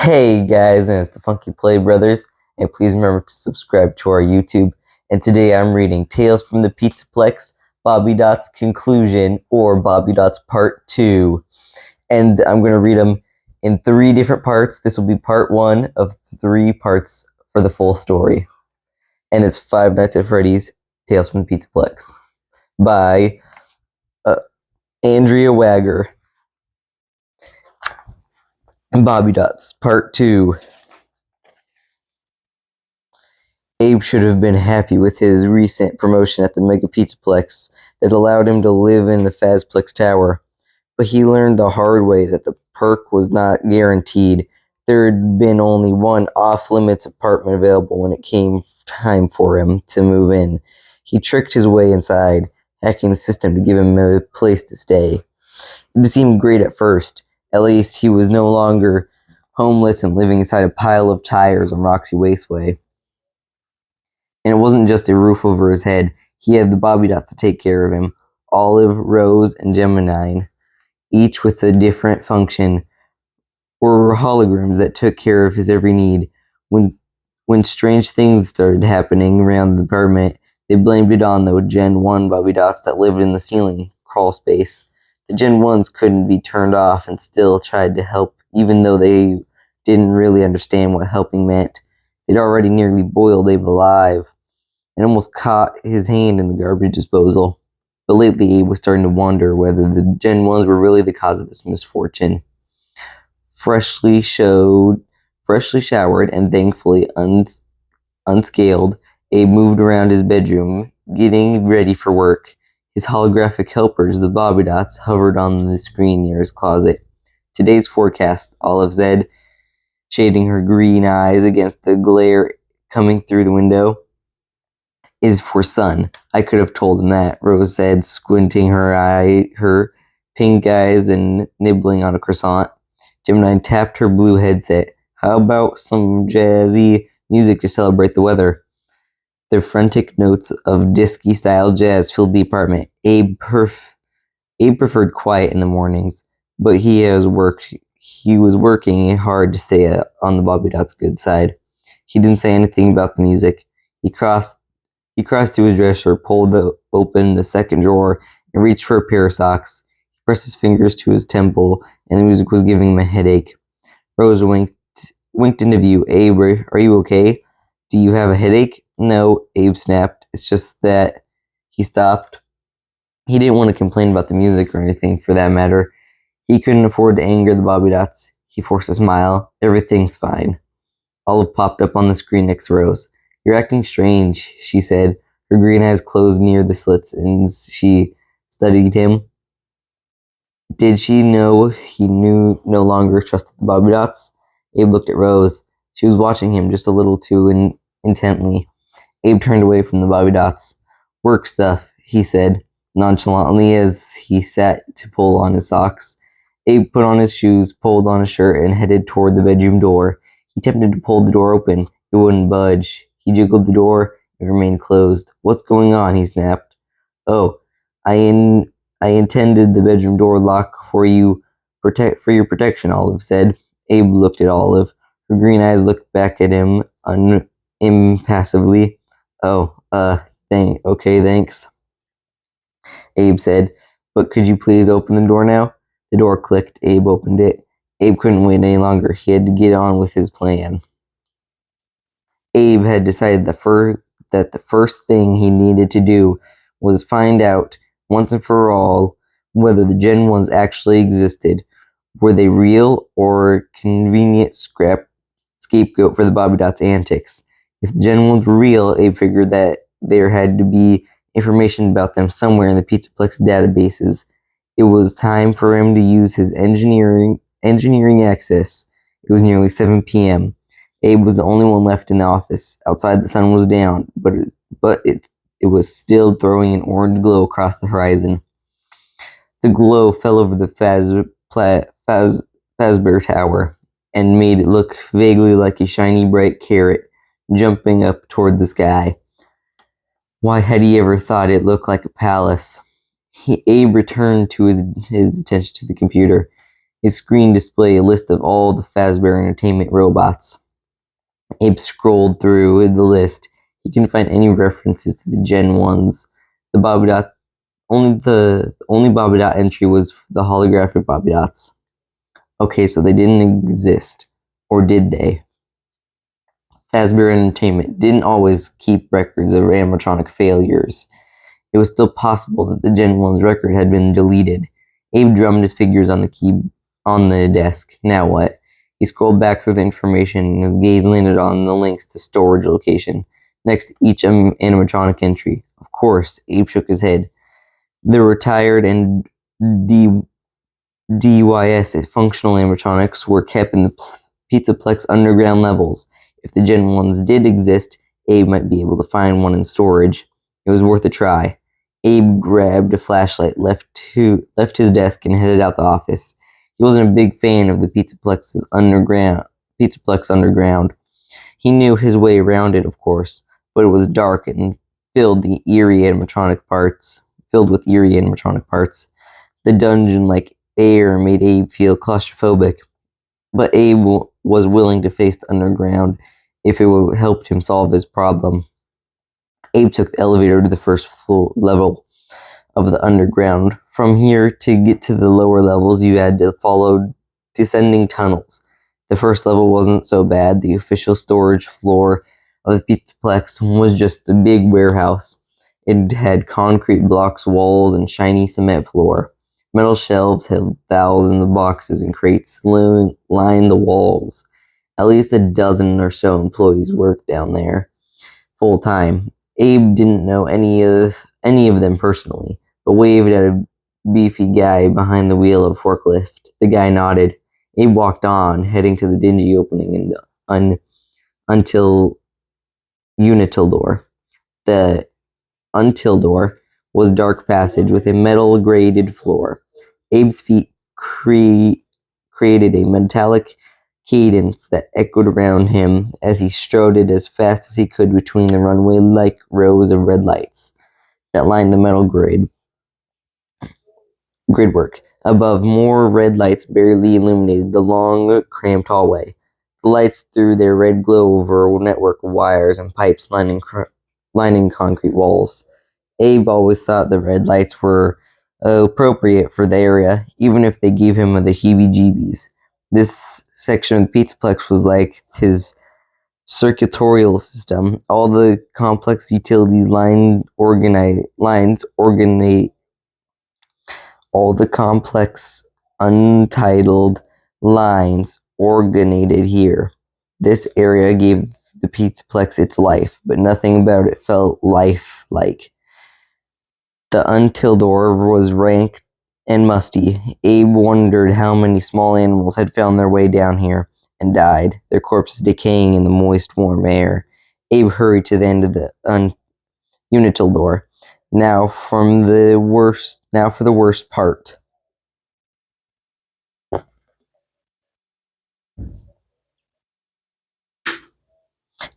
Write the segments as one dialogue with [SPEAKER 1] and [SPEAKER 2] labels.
[SPEAKER 1] Hey guys, and it's the Funkyplaybrothers, and please remember to subscribe to our YouTube. And today I'm reading Tales from the Pizzaplex, Bobbiedots Conclusion, or Bobbiedots Part 2. And I'm going to read them in 3 different parts. This will be part 1 of 3 parts for the full story. And it's Five Nights at Freddy's, Tales from the Pizzaplex, by Andrea Waggener. And Bobbiedots Part 2. Abe should have been happy with his recent promotion at the Mega Pizzaplex that allowed him to live in the Fazplex Tower. But he learned the hard way that the perk was not guaranteed. There had been only one off-limits apartment available when it came time for him to move in. He tricked his way inside, hacking the system to give him a place to stay. It seemed great at first. At least he was no longer homeless and living inside a pile of tires on Roxy Wasteway. And it wasn't just a roof over his head. He had the Bobbiedots to take care of him. Olive, Rose, and Gemini, each with a different function, were holograms that took care of his every need. When strange things started happening around the apartment, they blamed it on the Gen 1 Bobbiedots that lived in the ceiling crawl space. The Gen 1s couldn't be turned off and still tried to help, even though they didn't really understand what helping meant. They'd already nearly boiled Abe alive and almost caught his hand in the garbage disposal. But lately Abe was starting to wonder whether the Gen 1s were really the cause of this misfortune. Freshly showered and thankfully unscaled, Abe moved around his bedroom, getting ready for work. His holographic helpers, the Bobbiedots, hovered on the screen near his closet. Today's forecast, Olive said, shading her green eyes against the glare coming through the window, is for sun. I could have told him that, Rose said, squinting her pink eyes and nibbling on a croissant. Gemini tapped her blue headset. How about some jazzy music to celebrate the weather? The frantic notes of disky-style jazz filled the apartment. Abe preferred quiet in the mornings, but he was working hard to stay on the Bobbiedots' good side. He didn't say anything about the music. He crossed to his dresser, pulled open the second drawer, and reached for a pair of socks. He pressed his fingers to his temple, and the music was giving him a headache. Rose winked into view. Abe, are you okay? Do you have a headache? No, Abe snapped. It's just that he stopped. He didn't want to complain about the music or anything for that matter. He couldn't afford to anger the Bobbiedots. He forced a smile. Everything's fine. Olive popped up on the screen next to Rose. You're acting strange, she said, her green eyes closed near the slits, and she studied him. Did she know he no longer trusted the Bobbiedots? Abe looked at Rose. She was watching him just a little too intently. Abe turned away from the Bobbiedots. Work stuff, he said, nonchalantly as he sat to pull on his socks. Abe put on his shoes, pulled on his shirt, and headed toward the bedroom door. He attempted to pull the door open. It wouldn't budge. He jiggled the door. It remained closed. What's going on? He snapped. Oh, I intended the bedroom door locked for your protection, Olive said. Abe looked at Olive. Her green eyes looked back at him impassively. Oh, okay, thanks, Abe said. But could you please open the door now? The door clicked. Abe opened it. Abe couldn't wait any longer. He had to get on with his plan. Abe had decided that the first thing he needed to do was find out, once and for all, whether the Gen 1s actually existed. Were they real or convenient scapegoat for the Bobbiedots' antics? If the Gen 1s were real, Abe figured that there had to be information about them somewhere in the Pizzaplex databases. It was time for him to use his engineering access. It was nearly 7 p.m. Abe was the only one left in the office. Outside the sun was down, but it was still throwing an orange glow across the horizon. The glow fell over the Fazbear Tower and made it look vaguely like a shiny bright carrot jumping up toward the sky. Why had he ever thought it looked like a palace? Abe returned to his attention to the computer. His screen displayed a list of all the Fazbear Entertainment robots. Abe scrolled through the list. He couldn't find any references to the Gen 1s. The only Bobby Dot entry was the holographic Bobby Dots. Okay, so they didn't exist. Or did they? Fazbear Entertainment didn't always keep records of animatronic failures. It was still possible that the Gen 1's record had been deleted. Abe drummed his fingers on the desk. Now what? He scrolled back through the information and his gaze landed on the links to storage location, next to each animatronic entry. Of course, Abe shook his head. The retired and DYS functional animatronics were kept in the pizzaplex underground levels. If the Gen 1s did exist, Abe might be able to find one in storage. It was worth a try. Abe grabbed a flashlight, left his desk, and headed out the office. He wasn't a big fan of the Pizzaplex underground. He knew his way around it, of course, but it was dark and filled with eerie animatronic parts. The dungeon-like air made Abe feel claustrophobic, but Abe was willing to face the underground if it would help him solve his problem. Abe took the elevator to the first level of the underground. From here, to get to the lower levels, you had to follow descending tunnels. The first level wasn't so bad. The official storage floor of the Pizzaplex was just a big warehouse. It had concrete blocks, walls, and shiny cement floor. Metal shelves held thousands of boxes and crates lined the walls. At least a dozen or so employees worked down there full time. Abe didn't know any of them personally, but waved at a beefy guy behind the wheel of a forklift. The guy nodded. Abe walked on, heading to the dingy opening until Unitil door. The until door was a dark passage with a metal grated floor. Abe's feet created a metallic cadence that echoed around him as he strode it as fast as he could between the runway-like rows of red lights that lined the metal gridwork. Above, more red lights barely illuminated the long, cramped hallway. The lights threw their red glow over a network of wires and pipes lining concrete walls. Abe always thought the red lights were appropriate for the area, even if they gave him the heebie-jeebies. This section of the Pizzaplex was like his circuitorial system. All the complex utilities all the complex untitled lines originated here. This area gave the Pizzaplex its life, but nothing about it felt lifelike. The until door was rank and musty. Abe wondered how many small animals had found their way down here and died, their corpses decaying in the moist, warm air. Abe hurried to the end of the Unitil door. Now for the worst part.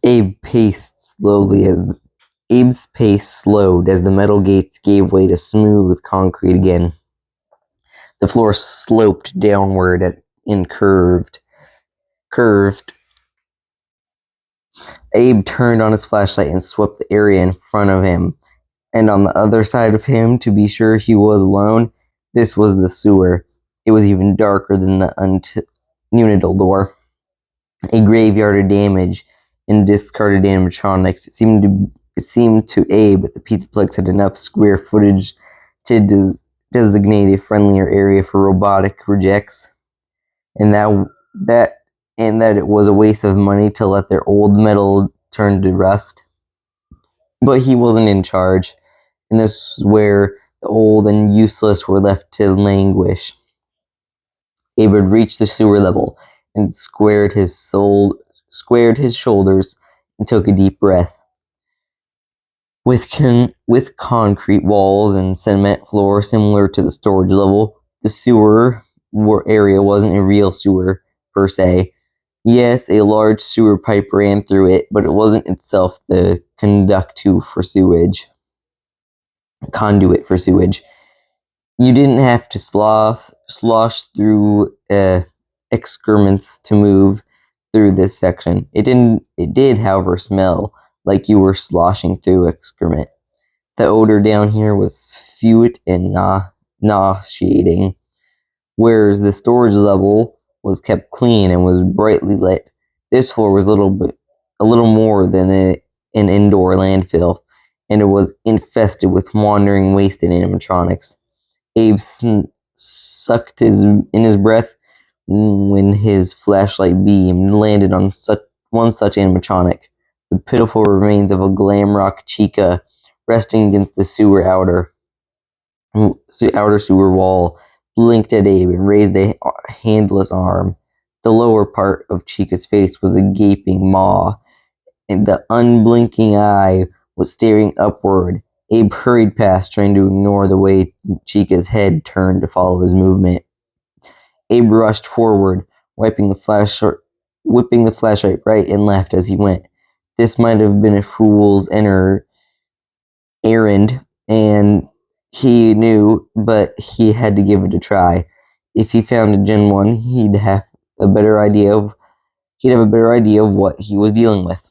[SPEAKER 1] Abe's pace slowed as the metal gates gave way to smooth concrete again. The floor sloped downward and curved. Abe turned on his flashlight and swept the area in front of him, and on the other side of him, to be sure he was alone. This was the sewer. It was even darker than the Unitil door. A graveyard of damage and discarded animatronics. It seemed to Abe that the Pizzaplex had enough square footage to designate a friendlier area for robotic rejects, and that it was a waste of money to let their old metal turn to rust. But he wasn't in charge, and this was where the old and useless were left to languish. Abe had reached the sewer level and squared his shoulders and took a deep breath. With concrete walls and cement floor similar to the storage level, the sewer area wasn't a real sewer per se. Yes, a large sewer pipe ran through it, but it wasn't itself the conduit for sewage. You didn't have to slosh through excrements to move through this section. It did, however, smell like you were sloshing through excrement. The odor down here was feuid and nauseating, whereas the storage level was kept clean and was brightly lit. This floor was a little more than an indoor landfill, and it was infested with wandering, wasted animatronics. Abe sucked in his breath when his flashlight beam landed on one such animatronic, the pitiful remains of a glam rock chica resting against the outer sewer wall, blinked at Abe and raised a handless arm. The lower part of Chica's face was a gaping maw, and the unblinking eye was staring upward. Abe hurried past, trying to ignore the way Chica's head turned to follow his movement. Abe rushed forward, whipping the flashlight right and left as he went. This might have been a fool's errand, and he knew, but he had to give it a try. If he found a Gen 1, he'd have a better idea of what he was dealing with.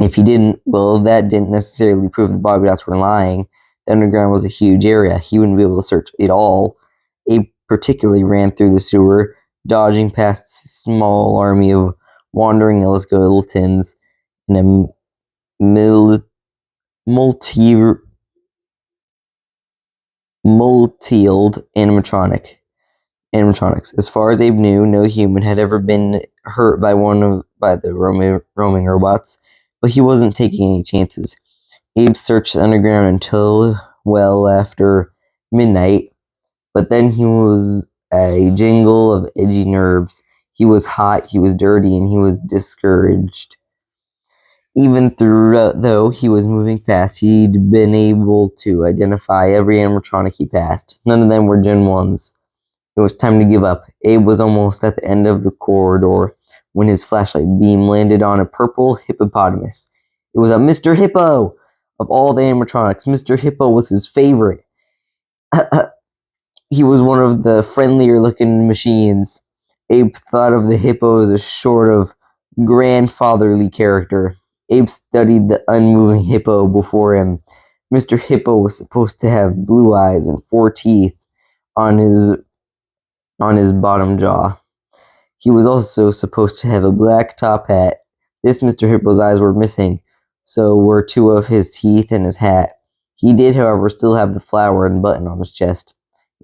[SPEAKER 1] If he didn't, well, that didn't necessarily prove the bobbiedots were lying. The underground was a huge area. He wouldn't be able to search it all. Abe particularly ran through the sewer, dodging past a small army of wandering skeletons and a multi-multied animatronics. As far as Abe knew, no human had ever been hurt by the roaming robots, but he wasn't taking any chances. Abe searched the underground until well after midnight, but then he was a jingle of edgy nerves. He was hot, he was dirty, and he was discouraged. Even though he was moving fast, he'd been able to identify every animatronic he passed. None of them were Gen 1s. It was time to give up. Abe was almost at the end of the corridor when his flashlight beam landed on a purple hippopotamus. It was a Mr. Hippo! Of all the animatronics, Mr. Hippo was his favorite. He was one of the friendlier looking machines. Abe thought of the hippo as a sort of grandfatherly character. Abe studied the unmoving hippo before him. Mr. Hippo was supposed to have blue eyes and 4 teeth on his bottom jaw. He was also supposed to have a black top hat. This Mr. Hippo's eyes were missing, so were 2 of his teeth and his hat. He did, however, still have the flower and button on his chest.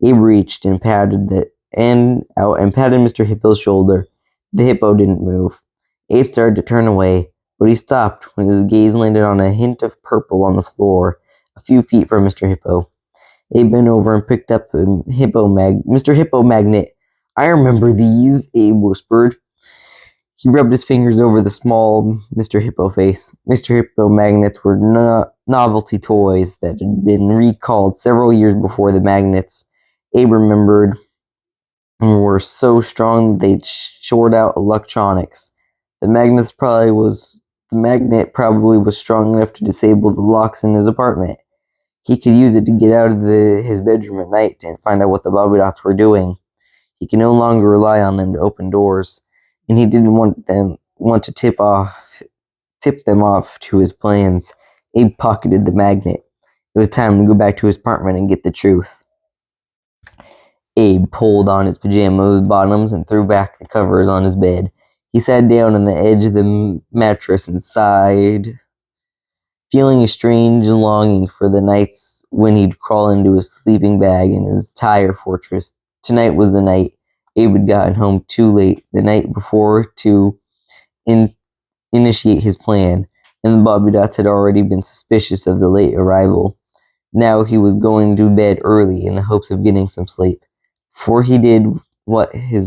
[SPEAKER 1] Abe reached and patted Mr. Hippo's shoulder. The hippo didn't move. Abe started to turn away, but he stopped when his gaze landed on a hint of purple on the floor, a few feet from Mr. Hippo. Abe bent over and picked up Mr. Hippo magnet. I remember these, Abe whispered. He rubbed his fingers over the small Mr. Hippo face. Mr. Hippo magnets were novelty toys that had been recalled several years before. The magnets, Abe remembered, were so strong they'd short out electronics. The magnet probably was strong enough to disable the locks in his apartment. He could use it to get out of his bedroom at night and find out what the bobbiedots were doing. He could no longer rely on them to open doors, and he didn't want to tip them off to his plans. Abe pocketed the magnet. It was time to go back to his apartment and get the truth. Abe pulled on his pajama bottoms and threw back the covers on his bed. He sat down on the edge of the mattress and sighed, feeling a strange longing for the nights when he'd crawl into his sleeping bag in his tire fortress. Tonight was the night. Abe had gotten home too late the night before to initiate his plan, and the bobbiedots had already been suspicious of the late arrival. Now he was going to bed early in the hopes of getting some sleep. Before he did what he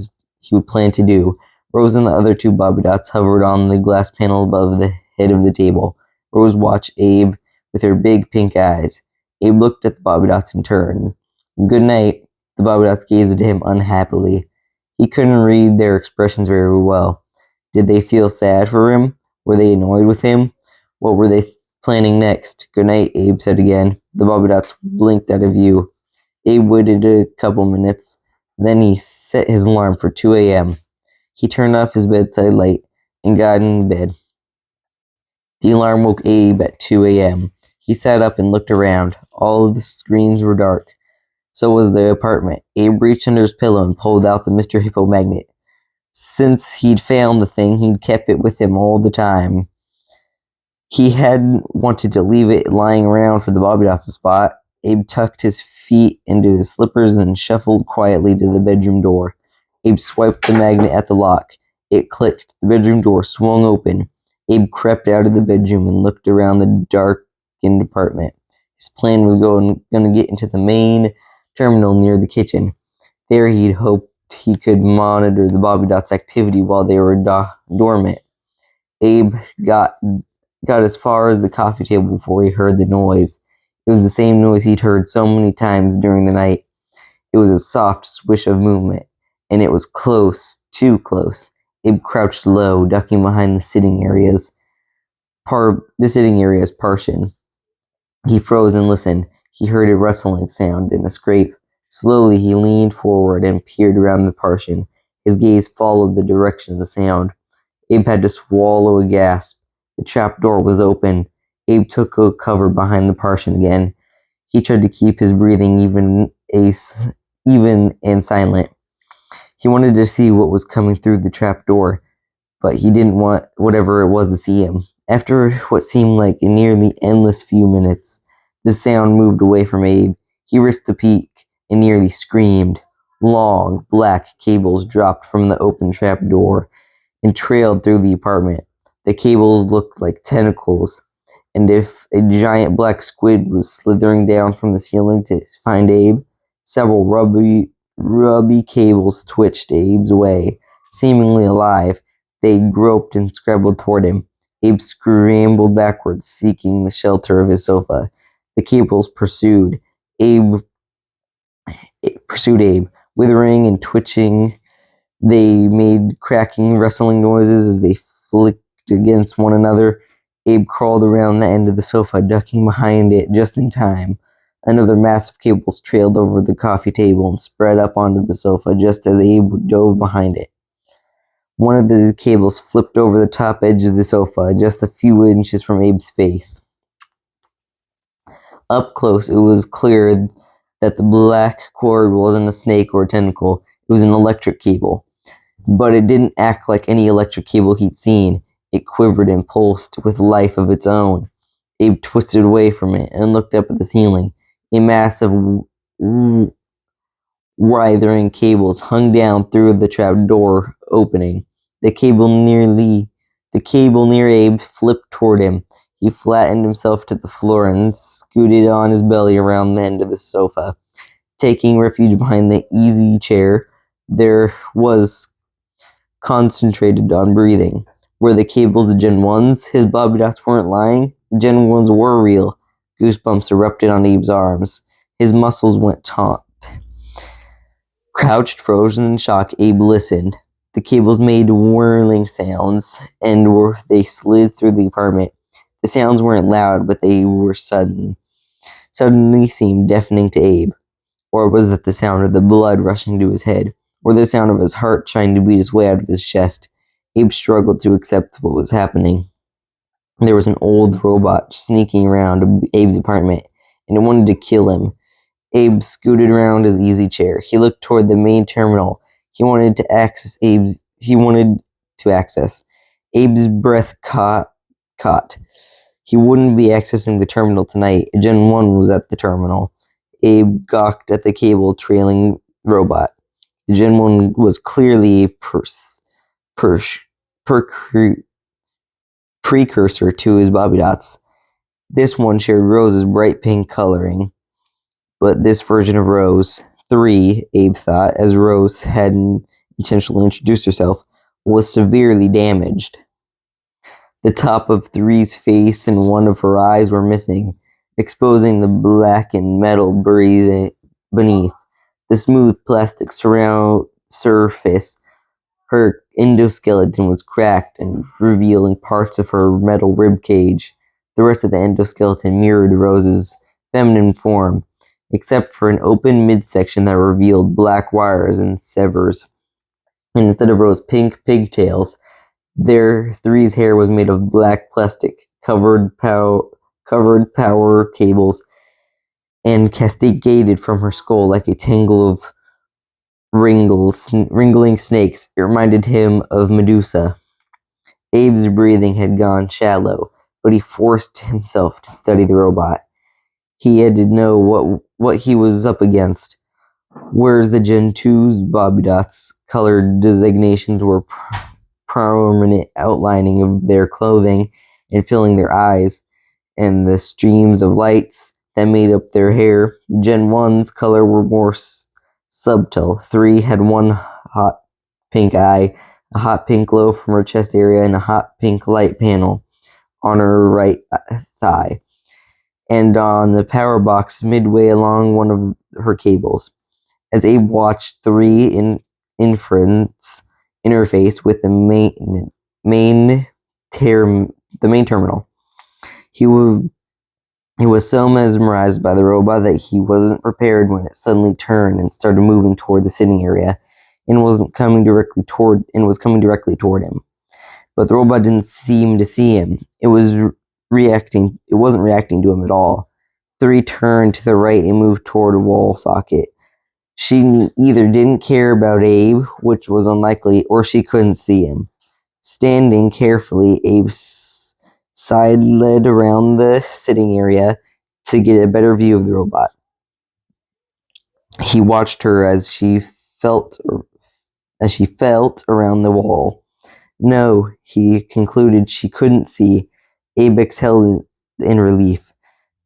[SPEAKER 1] would plan to do, Rose and the other 2 bobbiedots hovered on the glass panel above the head of the table. Rose watched Abe with her big pink eyes. Abe looked at the bobbiedots in turn. Good night. The bobbiedots gazed at him unhappily. He couldn't read their expressions very well. Did they feel sad for him? Were they annoyed with him? What were they planning next? Good night, Abe said again. The bobbiedots blinked out of view. Abe waited a couple minutes. Then he set his alarm for 2 a.m. He turned off his bedside light and got in bed. The alarm woke Abe at 2 a.m. He sat up and looked around. All of the screens were dark. So was the apartment. Abe reached under his pillow and pulled out the Mr. Hippo magnet. Since he'd found the thing, he'd kept it with him all the time. He hadn't wanted to leave it lying around for the bobbiedots to spot. Abe tucked his feet into his slippers and shuffled quietly to the bedroom door. Abe swiped the magnet at the lock. It clicked. The bedroom door swung open. Abe crept out of the bedroom and looked around the darkened apartment. His plan was going to get into the main terminal near the kitchen. There he'd hoped he could monitor the bobbiedots' activity while they were dormant. Abe got as far as the coffee table before he heard the noise. It was the same noise he'd heard so many times during the night. It was a soft swish of movement, and it was close, too close. Abe crouched low, ducking behind the sitting area's partition. He froze and listened. He heard a rustling sound and a scrape. Slowly he leaned forward and peered around the partition. His gaze followed the direction of the sound. Abe had to swallow a gasp. The trap door was open. Abe took a cover behind the partition again. He tried to keep his breathing even and silent. He wanted to see what was coming through the trap door, but he didn't want whatever it was to see him. After what seemed like a nearly endless few minutes, the sound moved away from Abe. He risked a peek and nearly screamed. Long, black cables dropped from the open trap door and trailed through the apartment. The cables looked like tentacles, and if a giant black squid was slithering down from the ceiling to find Abe, several rubby cables twitched Abe's way. Seemingly alive, they groped and scrabbled toward him. Abe scrambled backwards, seeking the shelter of his sofa. The cables pursued Abe, withering and twitching. They made cracking, rustling noises as they flicked against one another. Abe crawled around the end of the sofa, ducking behind it just in time. Another mass of cables trailed over the coffee table and spread up onto the sofa just as Abe dove behind it. One of the cables flipped over the top edge of the sofa, just a few inches from Abe's face. Up close, it was clear that the black cord wasn't a snake or a tentacle. It was an electric cable. But it didn't act like any electric cable he'd seen. It quivered and pulsed with life of its own. Abe twisted away from it and looked up at the ceiling. A mass of writhing cables hung down through the trap door opening. The cable near Abe flipped toward him. He flattened himself to the floor and scooted on his belly around the end of the sofa. Taking refuge behind the easy chair, there was concentrated on breathing. Were the cables the Gen 1s? His bobbiedots weren't lying. The Gen 1s were real. Goosebumps erupted on Abe's arms. His muscles went taut. Crouched, frozen in shock, Abe listened. The cables made whirling sounds, and they slid through the apartment. The sounds weren't loud, but they were suddenly seemed deafening to Abe. Or was it the sound of the blood rushing to his head, or the sound of his heart trying to beat his way out of his chest? Abe struggled to accept what was happening. There was an old robot sneaking around Abe's apartment, and it wanted to kill him. Abe scooted around his easy chair. He looked toward the main terminal. He wanted to access. Abe's breath caught. He wouldn't be accessing the terminal tonight. Gen 1 was at the terminal. Abe gawked at the cable trailing robot. The Gen 1 was clearly a precursor to his bobbiedots. This one shared Rose's bright pink coloring, but this version of Rose, 3, Abe thought, as Rose hadn't intentionally introduced herself, was severely damaged. The top of 3's face and one of her eyes were missing, exposing the blackened metal beneath. The smooth plastic surface, her endoskeleton was cracked and revealing parts of her metal rib cage. The rest of the endoskeleton mirrored Rose's feminine form. except for an open midsection that revealed black wires and severs. And instead of Rose's pink pigtails, their three's hair was made of black plastic, covered power cables, and cascaded from her skull like a tangle of wriggling snakes. It reminded him of Medusa. Abe's breathing had gone shallow, but he forced himself to study the robot. He had to know what he was up against. Whereas the Gen 2's bobbiedots colored designations were prominent outlining of their clothing and filling their eyes, and the streams of lights that made up their hair. The Gen 1's color were more subtle. 3 had one hot pink eye, a hot pink glow from her chest area, and a hot pink light panel on her right thigh, and on the power box midway along one of her cables. As Abe watched 3 interface with the main terminal, he was so mesmerized by the robot that he wasn't prepared when it suddenly turned and started moving toward the sitting area, and was coming directly toward him. But the robot didn't seem to see him. It wasn't reacting to him at all. 3 turned to the right and moved toward a wall socket. She either didn't care about Abe, which was unlikely, or she couldn't see him. Standing carefully, Abe side-led around the sitting area to get a better view of the robot. He watched her as she felt around the wall. No, he concluded she couldn't see. Abe exhaled in relief,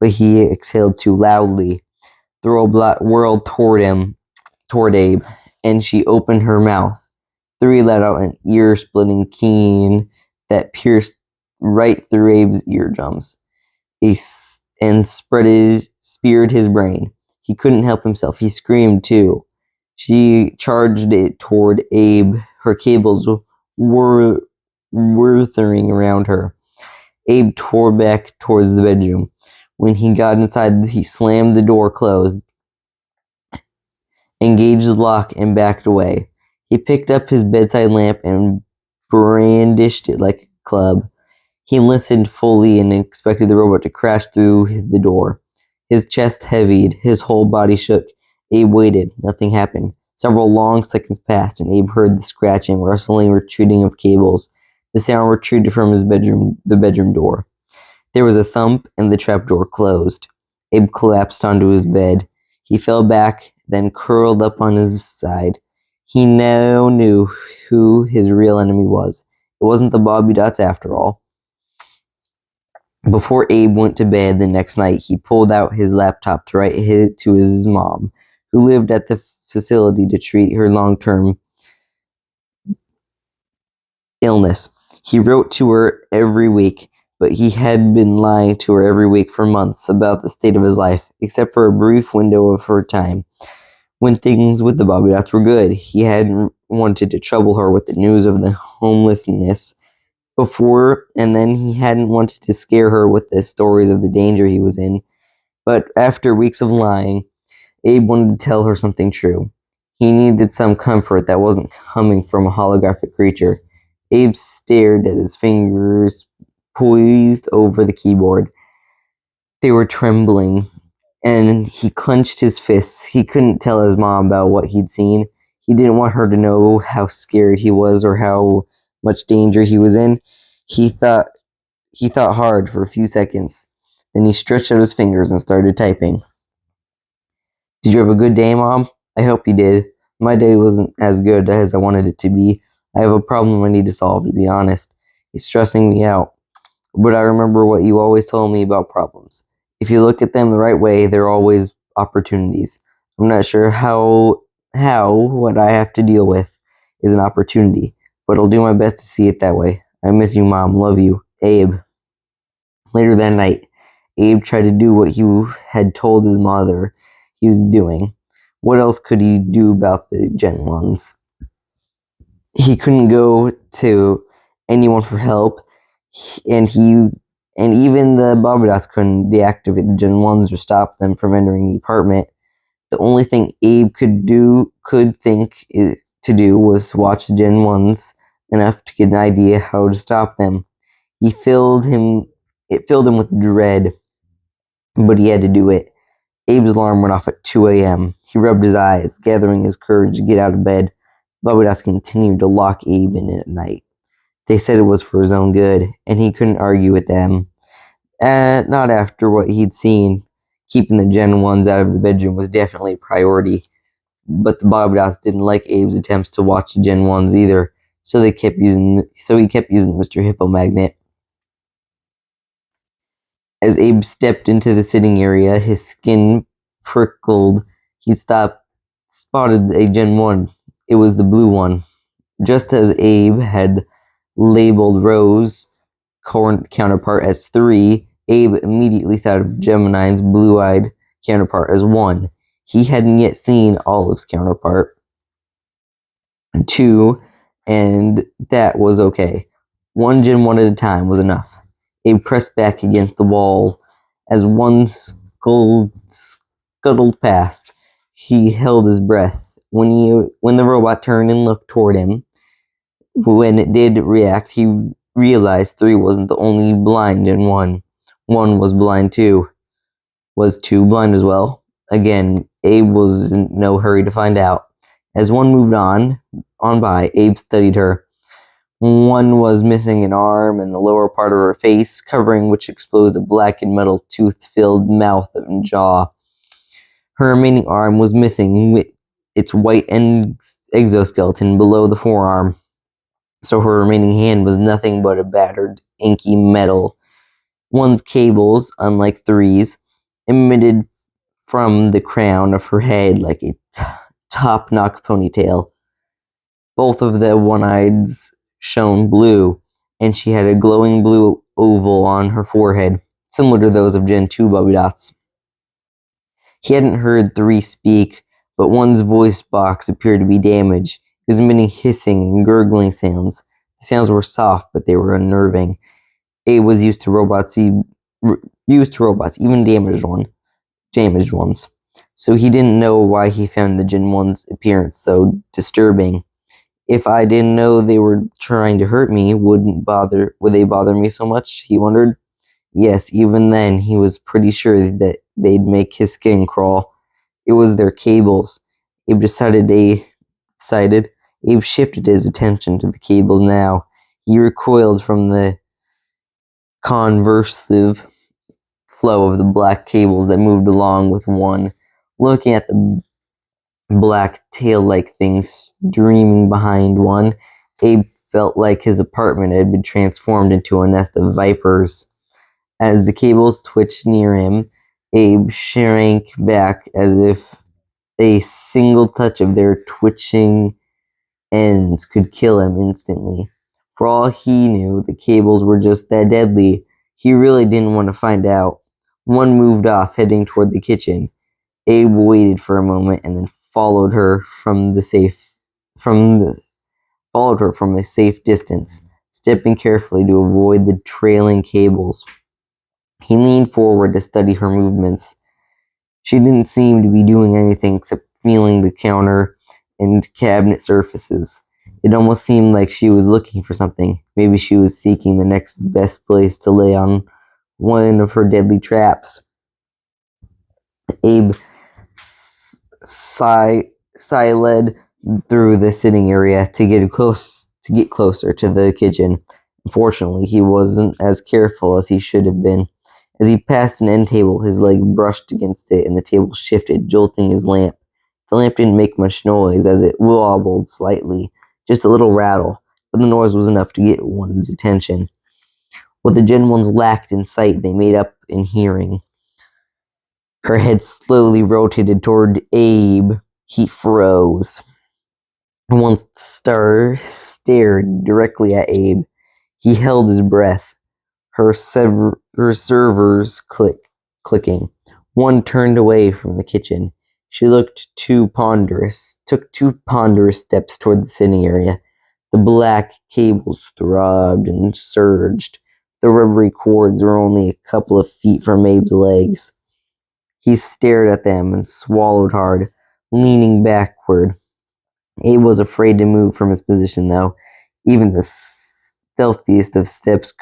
[SPEAKER 1] but he exhaled too loudly. The robot whirled toward Abe, and she opened her mouth. 3 let out an ear-splitting keen that pierced right through Abe's eardrums and speared his brain. He couldn't help himself. He screamed too. She charged it toward Abe. Her cables were whirring around her. Abe tore back towards the bedroom. When he got inside, he slammed the door closed, engaged the lock, and backed away. He picked up his bedside lamp and brandished it like a club. He listened fully and expected the robot to crash through the door. His chest heaved, his whole body shook. Abe waited. Nothing happened. Several long seconds passed, and Abe heard the scratching, rustling, retreating of cables. The sound retreated from the bedroom door. There was a thump, and the trapdoor closed. Abe collapsed onto his bed. He fell back, then curled up on his side. He now knew who his real enemy was. It wasn't the bobbiedots after all. Before Abe went to bed the next night, he pulled out his laptop to write to his mom, who lived at the facility to treat her long-term illness. He wrote to her every week, but he had been lying to her every week for months about the state of his life, except for a brief window of her time when things with the bobbiedots were good. He hadn't wanted to trouble her with the news of the homelessness before, and then he hadn't wanted to scare her with the stories of the danger he was in. But after weeks of lying, Abe wanted to tell her something true. He needed some comfort that wasn't coming from a holographic creature. Abe stared at his fingers poised over the keyboard. They were trembling, and he clenched his fists. He couldn't tell his mom about what he'd seen. He didn't want her to know how scared he was or how much danger he was in. He thought hard for a few seconds. Then he stretched out his fingers and started typing. Did you have a good day, Mom? I hope you did. My day wasn't as good as I wanted it to be. I have a problem I need to solve, to be honest. It's stressing me out. But I remember what you always told me about problems. If you look at them the right way, they're always opportunities. I'm not sure how what I have to deal with is an opportunity, but I'll do my best to see it that way. I miss you, Mom. Love you. Abe. Later that night, Abe tried to do what he had told his mother he was doing. What else could he do about the Gen 1s? He couldn't go to anyone for help, and even the bobbiedots couldn't deactivate the Gen 1s or stop them from entering the apartment. The only thing Abe could think to do was watch the Gen 1s enough to get an idea how to stop them. It filled him with dread, but he had to do it. Abe's alarm went off at 2 a.m. He rubbed his eyes, gathering his courage to get out of bed. Bobbiedots continued to lock Abe in at night. They said it was for his own good, and he couldn't argue with them. Not after what he'd seen. Keeping the Gen 1s out of the bedroom was definitely a priority. But the Bobbiedots didn't like Abe's attempts to watch the Gen 1s either, so he kept using the Mr. Hippo magnet. As Abe stepped into the sitting area, his skin prickled. He spotted a Gen 1. It was the blue one. Just as Abe had labeled Rose's counterpart as 3, Abe immediately thought of Gemini's blue-eyed counterpart as 1. He hadn't yet seen Olive's counterpart, 2, and that was okay. One Gen 1 at a time was enough. Abe pressed back against the wall as one scuttled past. He held his breath. When the robot turned and looked toward him, when it did react, he realized 3 wasn't the only blind Gen 1. 1 was blind too. Was 2 blind as well? Again, Abe was in no hurry to find out. As 1 moved on by, Abe studied her. 1 was missing an arm and the lower part of her face, covering which exposed a black and metal tooth-filled mouth and jaw. Her remaining arm was missing with its white exoskeleton below the forearm, so her remaining hand was nothing but a battered, inky metal. 1's cables, unlike 3's, emitted from the crown of her head like a top-knot ponytail. Both of the one-eyeds shone blue, and she had a glowing blue oval on her forehead, similar to those of Gen 2 Bobbiedots. He hadn't heard 3 speak, but 1's voice box appeared to be damaged. It was emitting hissing and gurgling sounds. The sounds were soft, but they were unnerving. Abe was used to robots, even damaged ones. So he didn't know why he found the Gen 1's appearance so disturbing. If I didn't know they were trying to hurt me, would they bother me so much? He wondered. Yes, even then, he was pretty sure that they'd make his skin crawl. It was their cables. Abe Abe shifted his attention to the cables now. He recoiled from the conversive flow of the black cables that moved along with 1. Looking at the black tail-like thing streaming behind 1, Abe felt like his apartment had been transformed into a nest of vipers. As the cables twitched near him, Abe shrank back as if a single touch of their twitching ends could kill him instantly. For all he knew, the cables were just that deadly. He really didn't want to find out. 1 moved off, heading toward the kitchen. Abe waited for a moment and then followed her from a safe distance, stepping carefully to avoid the trailing cables. He leaned forward to study her movements. She didn't seem to be doing anything except feeling the counter and cabinet surfaces. It almost seemed like she was looking for something. Maybe she was seeking the next best place to lay on one of her deadly traps. Abe led through the sitting area to get closer to the kitchen. Unfortunately, he wasn't as careful as he should have been. As he passed an end table, his leg brushed against it and the table shifted, jolting his lamp. The lamp didn't make much noise as it wobbled slightly, just a little rattle, but the noise was enough to get 1's attention. What the Gen 1s lacked in sight, they made up in hearing. Her head slowly rotated toward Abe. He froze. 1 stared directly at Abe. He held his breath. Her servers clicking. 1 turned away from the kitchen. She took 2 ponderous steps toward the sitting area. The black cables throbbed and surged. The rubbery cords were only a couple of feet from Abe's legs. He stared at them and swallowed hard, leaning backward. Abe was afraid to move from his position, though. Even the stealthiest of steps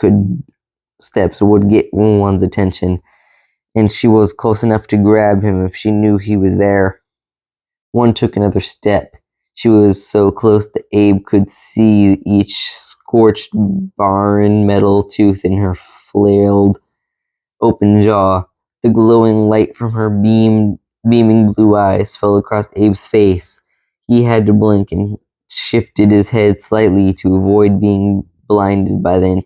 [SPEAKER 1] would get one's attention, and she was close enough to grab him if she knew he was there. One took another step. She was so close that Abe could see each scorched barren metal tooth in her flailed open jaw. The glowing light from her beaming blue eyes fell across Abe's face. He had to blink and shifted his head slightly to avoid being blinded by the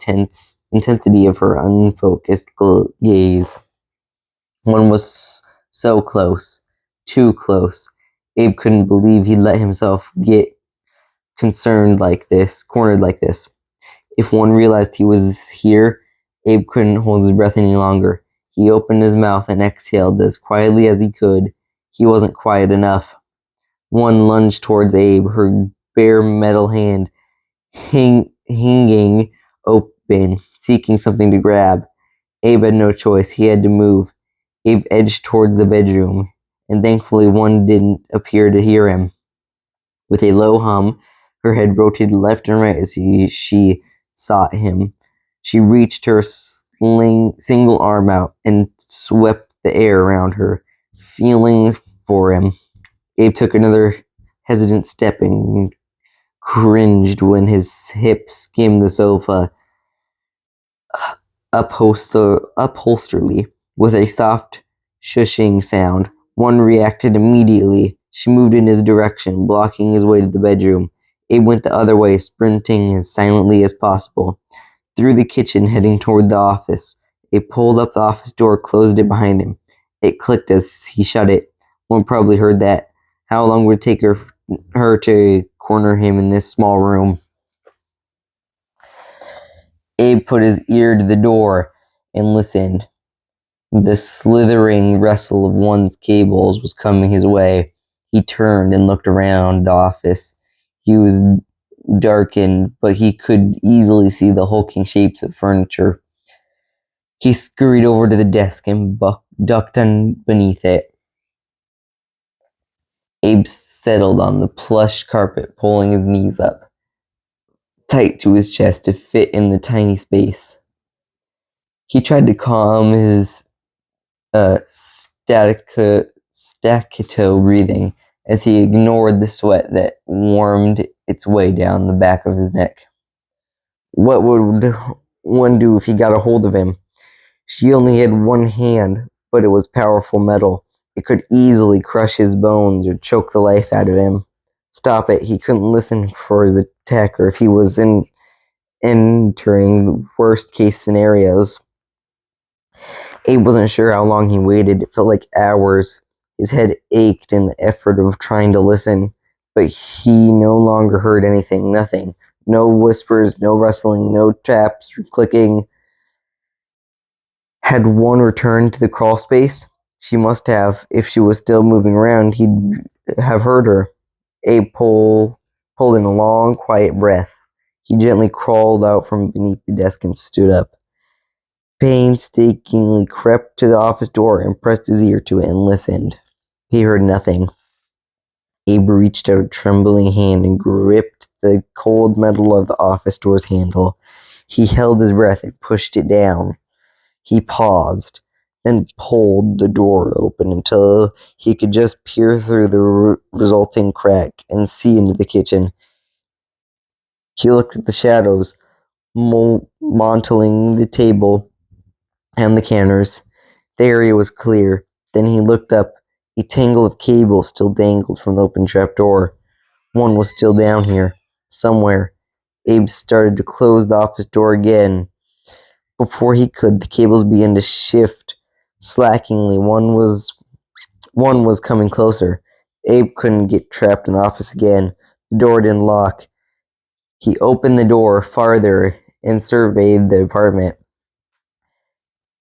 [SPEAKER 1] intensity of her unfocused gaze. One was so close, too close. Abe couldn't believe he'd let himself get cornered like this. If one realized he was here, Abe couldn't hold his breath any longer. He opened his mouth and exhaled as quietly as he could. He wasn't quiet enough. One lunged towards Abe, her bare metal hand hanging open, seeking something to grab. Abe had no choice. He had to move. Abe edged towards the bedroom, and thankfully one didn't appear to hear him. With a low hum, her head rotated left and right as she sought him. She reached her single arm out and swept the air around her, feeling for him. Abe took another hesitant step and cringed when his hip skimmed the sofa upholstery with a soft shushing sound. One reacted immediately. She moved in his direction, blocking his way to the bedroom. Abe went the other way, sprinting as silently as possible. Through the kitchen, heading toward the office. Abe pulled up the office door, closed it behind him. It clicked as he shut it. One probably heard that. How long would it take her to corner him in this small room? Abe put his ear to the door and listened. The slithering rustle of one's cables was coming his way. He turned and looked around the office. He was darkened, but he could easily see the hulking shapes of furniture. He scurried over to the desk and ducked beneath it. Abe settled on the plush carpet, pulling his knees up tight to his chest to fit in the tiny space. He tried to calm his staccato breathing as he ignored the sweat that warmed its way down the back of his neck. What would one do if he got a hold of him? She only had one hand, but it was powerful metal. It could easily crush his bones or choke the life out of him. Stop it. He couldn't listen for his attacker if he was entering the worst case scenarios. Abe wasn't sure how long he waited. It felt like hours. His head ached in the effort of trying to listen, but he no longer heard anything. Nothing. No whispers, no rustling, no taps or clicking. Had one returned to the crawl space? She must have. If she was still moving around, he'd have heard her. Abe pulled in a long, quiet breath. He gently crawled out from beneath the desk and stood up. Painstakingly crept to the office door and pressed his ear to it and listened. He heard nothing. Abe reached out a trembling hand and gripped the cold metal of the office door's handle. He held his breath and pushed it down. He paused, then pulled the door open until he could just peer through the resulting crack and see into the kitchen. He looked at the shadows, mottling the table and the counters. The area was clear. Then he looked up. A tangle of cables still dangled from the open trapdoor. One was still down here, somewhere. Abe started to close the office door again. Before he could, the cables began to shift slackingly. One was coming closer. Abe couldn't get trapped in the office again. The door didn't lock. He opened the door farther and surveyed the apartment.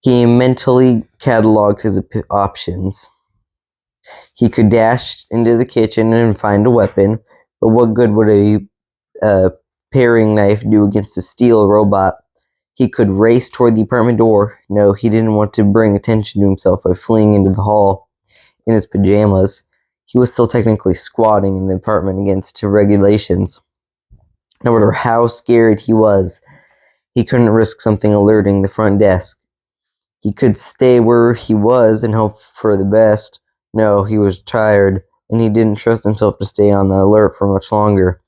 [SPEAKER 1] He mentally cataloged his options. He could dash into the kitchen and find a weapon, but what good would a paring knife do against a steel robot? He could race toward the apartment door. No, he didn't want to bring attention to himself by fleeing into the hall. in his pajamas. He was still technically squatting in the apartment against regulations. No matter how scared he was, he couldn't risk something alerting the front desk. He could stay where he was and hope for the best. No, he was tired, and he didn't trust himself to stay on the alert for much longer.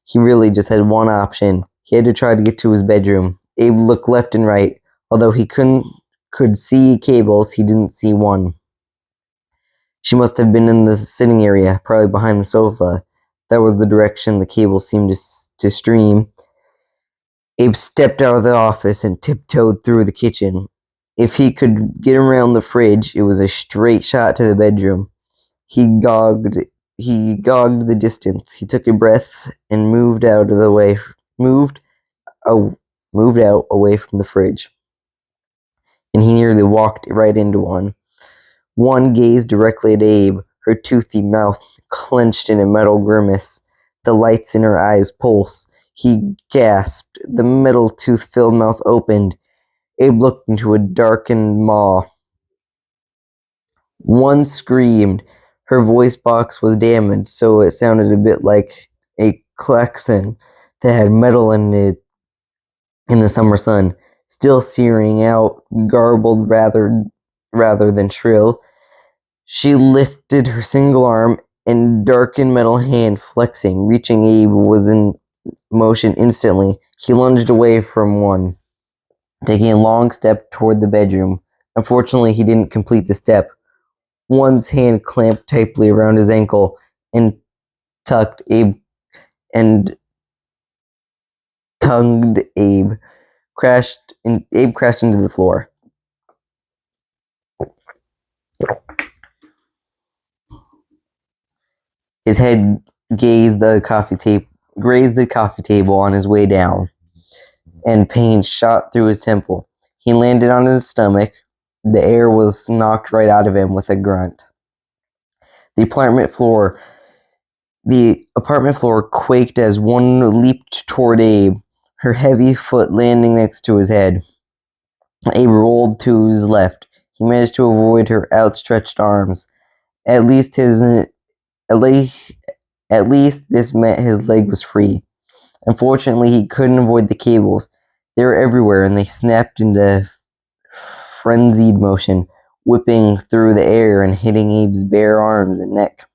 [SPEAKER 1] He really just had one option. He had to try to get to his bedroom. Abe looked left and right. Although he could see cables, he didn't see one. She must have been in the sitting area, probably behind the sofa. That was the direction the cable seemed to stream. Abe stepped out of the office and tiptoed through the kitchen. If he could get around the fridge, it was a straight shot to the bedroom. He gogged the distance. He took a breath and moved out away from the fridge. And he nearly walked right into one. One gazed directly at Abe, her toothy mouth clenched in a metal grimace. The lights in her eyes pulsed. He gasped. The metal tooth-filled mouth opened. Abe looked into a darkened maw. One screamed. Her voice box was damaged, so it sounded a bit like a klaxon that had metal in it in the summer sun, still searing out, garbled rather than shrill. She lifted her single arm and darkened metal hand flexing. Reaching Abe was in motion instantly. He lunged away from one, taking a long step toward the bedroom. Unfortunately, he didn't complete the step. One's hand clamped tightly around his ankle and tugged Abe Abe crashed into the floor. His head grazed the coffee table on his way down, and pain shot through his temple. He landed on his stomach. The air was knocked right out of him with a grunt. The apartment floor quaked as one leaped toward Abe, her heavy foot landing next to his head. Abe rolled to his left. He managed to avoid her outstretched arms. At least this meant his leg was free. Unfortunately, he couldn't avoid the cables. They were everywhere, and they snapped into frenzied motion, whipping through the air and hitting Abe's bare arms and neck.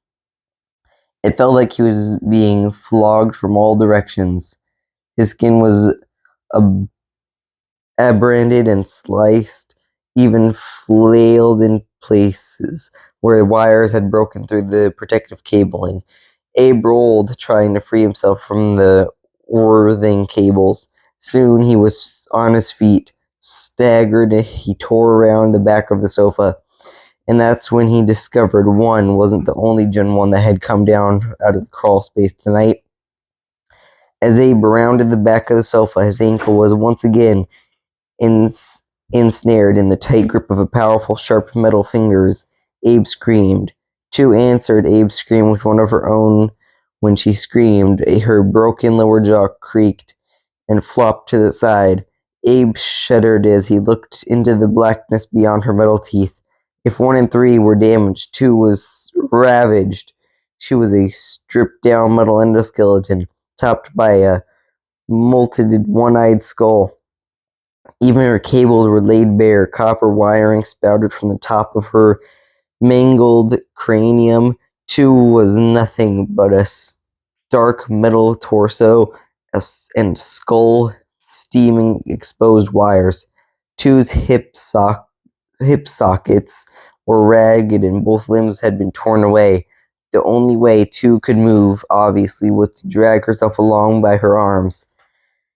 [SPEAKER 1] It felt like he was being flogged from all directions. His skin was abranded and sliced, even flailed in places where wires had broken through the protective cabling. Abe rolled, trying to free himself from the writhing cables. Soon he was on his feet. Staggered, he tore around the back of the sofa, and that's when he discovered one wasn't the only Gen 1 that had come down out of the crawl space tonight. As Abe rounded the back of the sofa, his ankle was once again ensnared in the tight grip of a powerful, sharp metal fingers. Abe screamed. Two answered Abe's scream with one of her own. When she screamed, her broken lower jaw creaked and flopped to the side. Abe shuddered as he looked into the blackness beyond her metal teeth. If 1 and 3 were damaged, 2 was ravaged. She was a stripped-down metal endoskeleton, topped by a molted one-eyed skull. Even her cables were laid bare. Copper wiring spouted from the top of her mangled cranium. 2 was nothing but a stark metal torso and skull steaming exposed wires. 2's hip sockets were ragged and both limbs had been torn away. The only way 2 could move, obviously, was to drag herself along by her arms.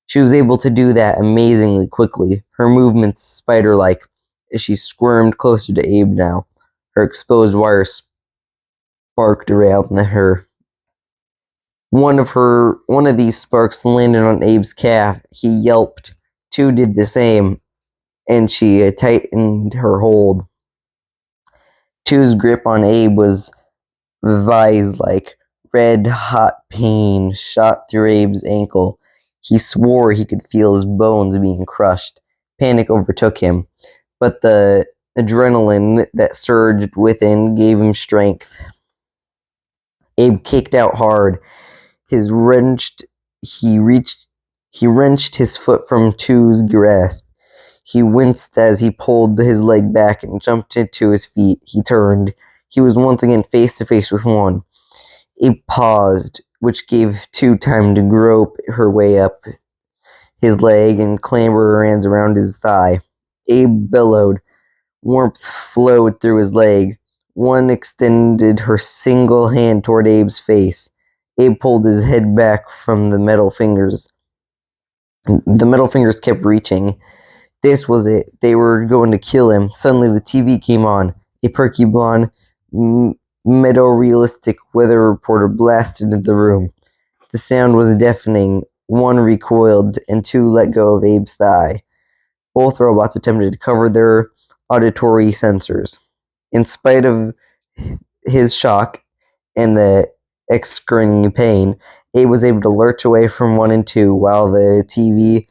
[SPEAKER 1] She was able to do that amazingly quickly, her movements spider-like, as she squirmed closer to Abe now. Her exposed wires sparked around her. One of these sparks landed on Abe's calf. He yelped. 2 did the same, and she tightened her hold. 2's grip on Abe was vise-like. Red-hot pain shot through Abe's ankle. He swore he could feel his bones being crushed. Panic overtook him, but the adrenaline that surged within gave him strength. Abe kicked out hard. He wrenched his foot from Two's grasp. He winced as he pulled his leg back and jumped to his feet. He turned. He was once again face to face with one. Abe paused, which gave Two time to grope her way up his leg and clamber her hands around his thigh. Abe bellowed. Warmth flowed through his leg. One extended her single hand toward Abe's face. Abe pulled his head back from the metal fingers. The metal fingers kept reaching. This was it. They were going to kill him. Suddenly the TV came on. A perky blonde, metal-realistic weather reporter blasted into the room. The sound was deafening. One recoiled, and Two let go of Abe's thigh. Both robots attempted to cover their auditory sensors. In spite of his shock and the excruciating pain, Abe was able to lurch away from One and Two while the TV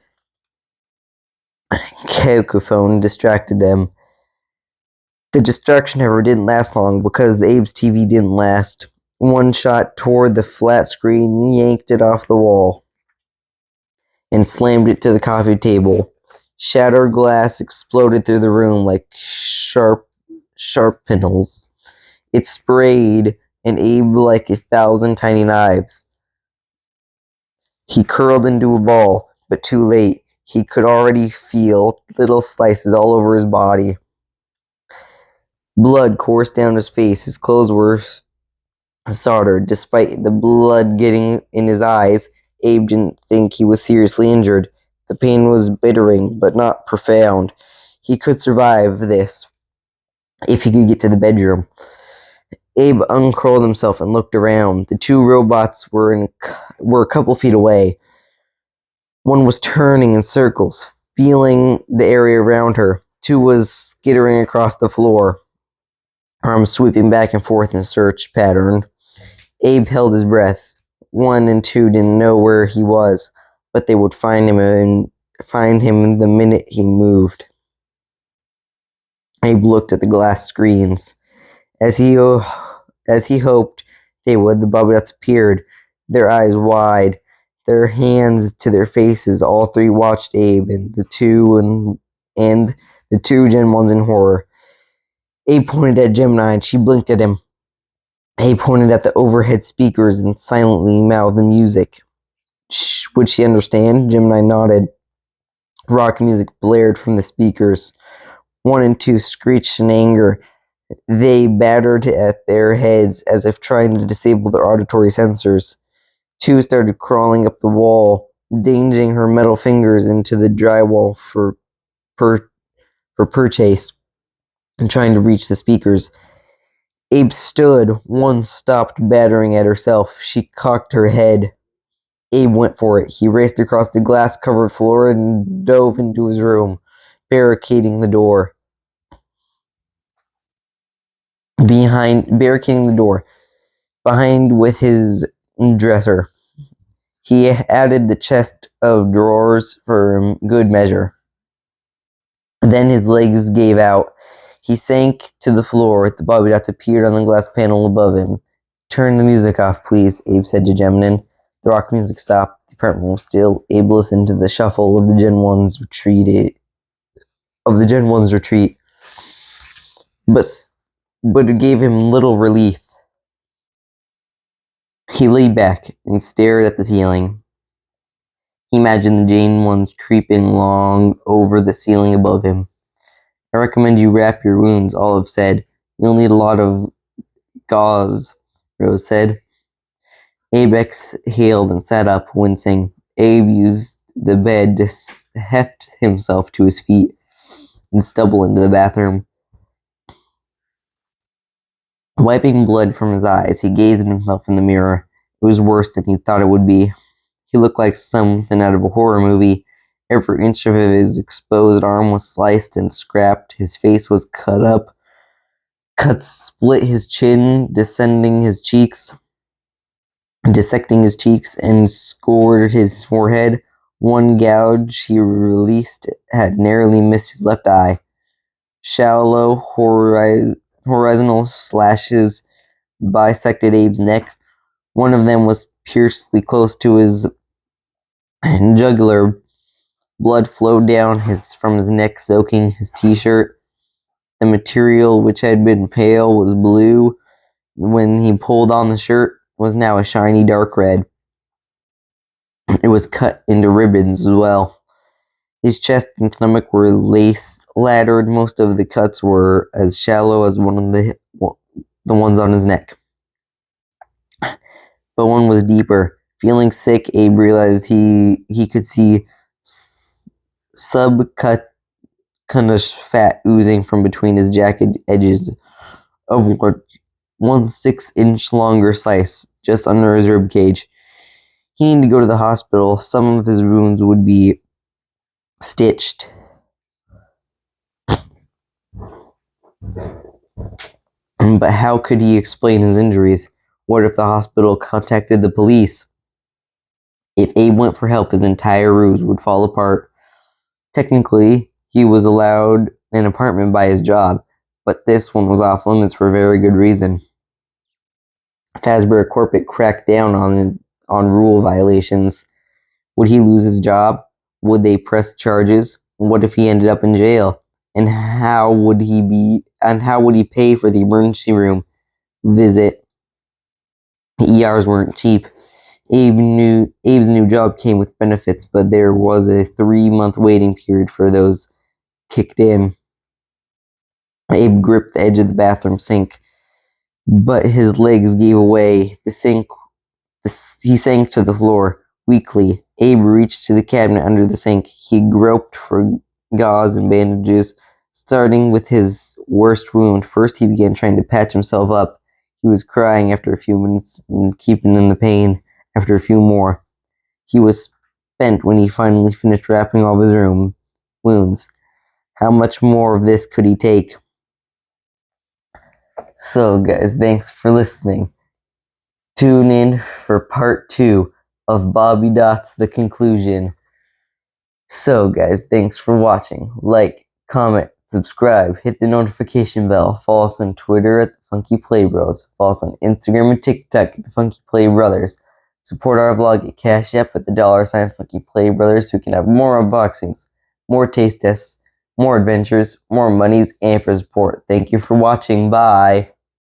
[SPEAKER 1] cawthon distracted them. The distraction, however, didn't last long because Abe's TV didn't last. One shot toward the flat screen, yanked it off the wall, and slammed it to the coffee table. Shattered glass exploded through the room like sharp pins. It sprayed and Abe like 1,000 tiny knives. He curled into a ball, but too late. He could already feel little slices all over his body. Blood coursed down his face. His clothes were soldered. Despite the blood getting in his eyes, Abe didn't think he was seriously injured. The pain was bittering, but not profound. He could survive this if he could get to the bedroom. Abe uncurled himself and looked around. The two robots were a couple feet away. One was turning in circles, feeling the area around her. Two was skittering across the floor, arms sweeping back and forth in a search pattern. Abe held his breath. One and Two didn't know where he was, but they would find him the minute he moved. Abe looked at the glass screens. As he hoped they would, the bobbiedots appeared, their eyes wide, their hands to their faces. All three watched Abe and the two Gen 1s in horror. Abe pointed at Gemini and she blinked at him. Abe pointed at the overhead speakers and silently mouthed the music. Would she understand? Gemini nodded. Rock music blared from the speakers. One and Two screeched in anger. They battered at their heads as if trying to disable their auditory sensors. Two started crawling up the wall, dangling her metal fingers into the drywall for purchase and trying to reach the speakers. Abe stood. One stopped battering at herself. She cocked her head. Abe went for it. He raced across the glass-covered floor and dove into his room, barricading the door. Behind with his dresser. He added the chest of drawers for good measure. Then his legs gave out. He sank to the floor. The bobbiedots appeared on the glass panel above him. Turn the music off, please, Abe said to Geminin. The rock music stopped. The apartment was still. Abe listened to the shuffle of the Gen 1's retreat. But it gave him little relief. He lay back and stared at the ceiling. He imagined the Gen 1s creeping along over the ceiling above him. I recommend you wrap your wounds, Olive said. You'll need a lot of gauze, Rose said. Abe exhaled and sat up, wincing. Abe used the bed to heft himself to his feet and stumble into the bathroom. Wiping blood from his eyes, he gazed at himself in the mirror. It was worse than he thought it would be. He looked like something out of a horror movie. Every inch of his exposed arm was sliced and scrapped. His face was cut up. Cuts split his chin, dissecting his cheeks, and scored his forehead. One gouge he released had narrowly missed his left eye. Shallow horizontal slashes bisected Abe's neck. One of them was piercedly close to his jugular. Blood flowed down from his neck, soaking his t-shirt. The material, which had been pale, was blue. When he pulled on the shirt, was now a shiny dark red. It was cut into ribbons as well. His chest and stomach were lace-laddered. Most of the cuts were as shallow as one of the ones on his neck. But one was deeper. Feeling sick, Abe realized he could see subcutaneous fat oozing from between his jacket edges of one 6-inch longer slice just under his rib cage. He needed to go to the hospital. Some of his wounds would be stitched. But how could he explain his injuries? What if the hospital contacted the police? If Abe went for help, his entire ruse would fall apart. Technically, he was allowed an apartment by his job, but this one was off limits for a very good reason. Fazbear Corporate cracked down on rule violations. Would he lose his job? Would they press charges? What if he ended up in jail? And how would he pay for the emergency room visit? The ERs weren't cheap. Abe's new job came with benefits, but there was a 3-month waiting period for those kicked in. Abe gripped the edge of the bathroom sink, but his legs gave away. He sank to the floor weakly. Abe reached to the cabinet under the sink. He groped for gauze and bandages, starting with his worst wound. First, he began trying to patch himself up. He was crying after a few minutes and keeping in the pain after a few more. He was spent when he finally finished wrapping all of his wounds. How much more of this could he take? So, guys, thanks for listening. Tune in for part 2 of bobbiedots, the conclusion. So, guys, thanks for watching. Like, comment, subscribe, hit the notification bell. Follow us on Twitter at the funkyplaybros. Follow us on Instagram and TikTok at the funkyplaybrothers. Support our vlog at cashapp at the $ funkyplaybrothers so we can have more unboxings, more taste tests, more adventures, more monies, and for support. Thank you for watching. Bye.